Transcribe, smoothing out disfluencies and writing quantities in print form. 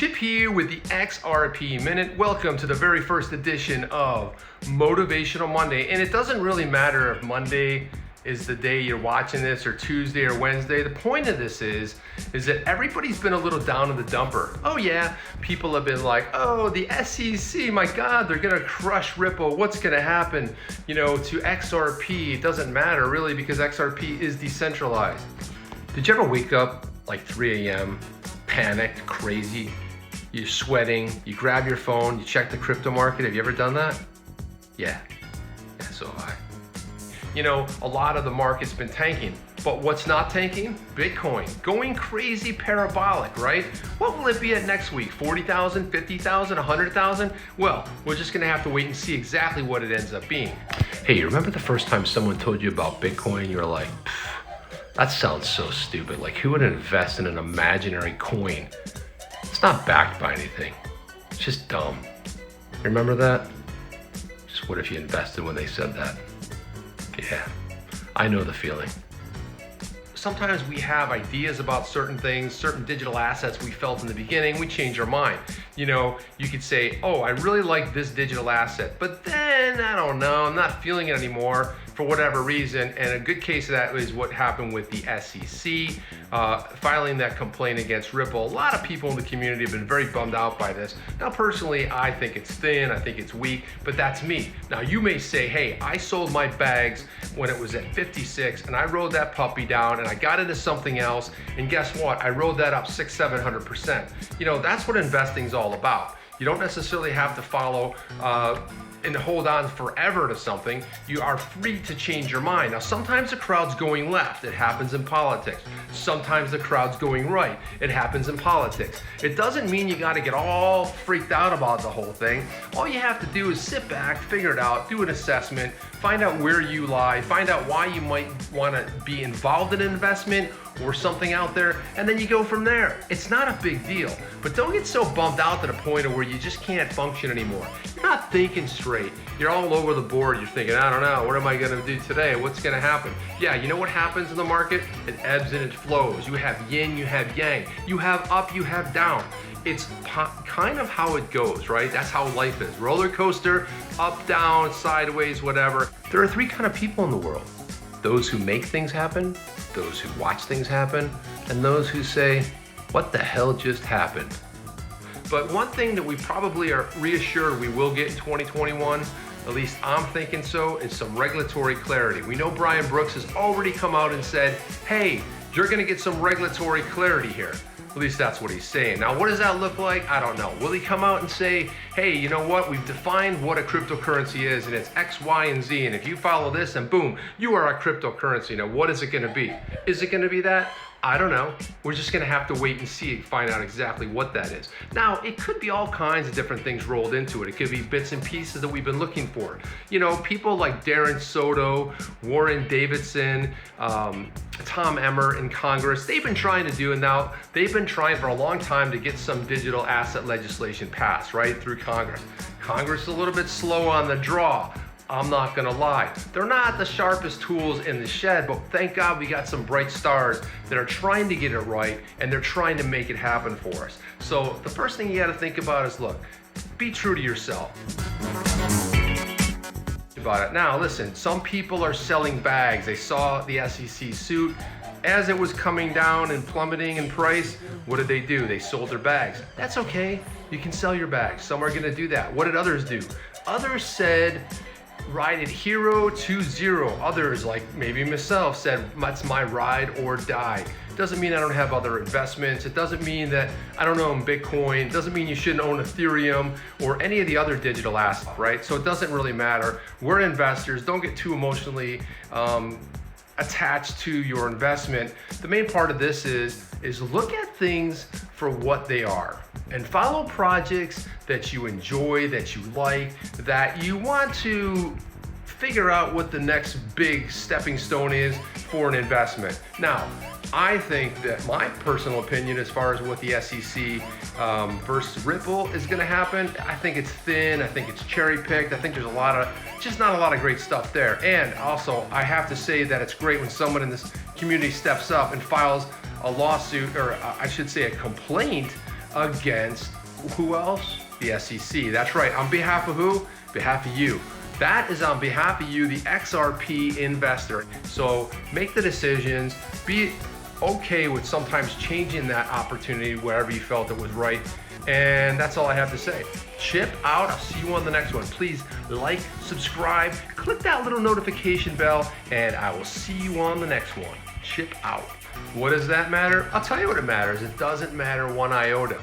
Chip here with the XRP Minute. Welcome to the very first edition of Motivational Monday. And it doesn't really matter if Monday is the day you're watching this or Tuesday or Wednesday. The point of this is that everybody's been a little down in the dumper. Oh yeah, people have been like, oh, the SEC, my God, they're gonna crush Ripple. What's gonna happen, to XRP? It doesn't matter really because XRP is decentralized. Did you ever wake up like 3 a.m., panicked, crazy? You're sweating, you grab your phone, you check the crypto market. Have you ever done that? Yeah, so have I. A lot of the market's been tanking, but what's not tanking? Bitcoin, going crazy parabolic, right? What will it be at next week? 40,000, 50,000, 100,000? Well, we're just gonna have to wait and see exactly what it ends up being. Hey, you remember the first time someone told you about Bitcoin? You were like, that sounds so stupid. Like, who would invest in an imaginary coin? It's not backed by anything. It's just dumb. You remember that? Just what if you invested when they said that? Yeah, I know the feeling. Sometimes we have ideas about certain things, certain digital assets we felt in the beginning, we change our mind. You could say, oh, I really like this digital asset, but then, I don't know, I'm not feeling it anymore for whatever reason. And a good case of that is what happened with the SEC, filing that complaint against Ripple. A lot of people in the community have been very bummed out by this. Now, personally, I think it's thin, I think it's weak, but that's me. Now, you may say, hey, I sold my bags when it was at 56 and I rode that puppy down and I got into something else, and guess what? I rode that up 600-700%. That's what investing's all about. You don't necessarily have to follow and hold on forever to something. You are free to change your mind. Now, sometimes the crowd's going left. It happens in politics. Sometimes the crowd's going right. It happens in politics. It doesn't mean you got to get all freaked out about the whole thing. All you have to do is sit back, figure it out, do an assessment, find out where you lie, find out why you might want to be involved in an investment or something out there, and then you go from there. It's not a big deal, but don't get so bummed out to the point of where you just can't function anymore. You're not thinking straight. You're all over the board. You're thinking, I don't know, what am I gonna do today? What's gonna happen? Yeah, you know what happens in the market? It ebbs and it flows. You have yin, you have yang. You have up, you have down. It's kind of how it goes, right? That's how life is. Roller coaster, up, down, sideways, whatever. There are three kind of people in the world. Those who make things happen, those who watch things happen, and those who say, what the hell just happened? But one thing that we probably are reassured we will get in 2021, at least I'm thinking so, is some regulatory clarity. We know Brian Brooks has already come out and said, hey, you're gonna get some regulatory clarity here. At least that's what he's saying. Now, what does that look like? I don't know. Will he come out and say, hey, you know what? We've defined what a cryptocurrency is, and it's X, Y, and Z, and if you follow this, and boom, you are a cryptocurrency. Now, what is it gonna be? Is it gonna be that? I don't know. We're just gonna have to wait and see, find out exactly what that is. Now, it could be all kinds of different things rolled into it. It could be bits and pieces that we've been looking for. People like Darren Soto, Warren Davidson, Tom Emmer in Congress, they've been trying to do, and now they've been trying for a long time to get some digital asset legislation passed, right, through Congress. Congress is a little bit slow on the draw. I'm not gonna lie. They're not the sharpest tools in the shed, but thank God we got some bright stars that are trying to get it right, and they're trying to make it happen for us. So the first thing you gotta think about is, look, be true to yourself. About it. Now listen, some people are selling bags. They saw the SEC suit. As it was coming down and plummeting in price, what did they do? They sold their bags. That's okay. You can sell your bags. Some are gonna do that. What did others do? Others said, ride it hero to zero. Others, like maybe myself, said, that's my ride or die. It doesn't mean I don't have other investments. It doesn't mean that I don't own Bitcoin. It doesn't mean you shouldn't own Ethereum or any of the other digital assets, right? So it doesn't really matter. We're investors. Don't get too emotionally attached to your investment. The main part of this is look at things for what they are and follow projects that you enjoy, that you like, that you want to figure out what the next big stepping stone is for an investment. Now, I think that my personal opinion as far as what the SEC versus Ripple is gonna happen, I think it's thin, I think it's cherry picked, I think there's just not a lot of great stuff there. And also, I have to say that it's great when someone in this community steps up and files a lawsuit, or I should say a complaint against who else? The SEC. That's right. On behalf of who? Behalf of you. That is on behalf of you, the XRP investor. So make the decisions. Be okay with sometimes changing that opportunity wherever you felt it was right. And that's all I have to say. Chip out. I'll see you on the next one. Please like, subscribe, click that little notification bell, and I will see you on the next one. Chip out. What does that matter? I'll tell you what it matters. It doesn't matter one iota.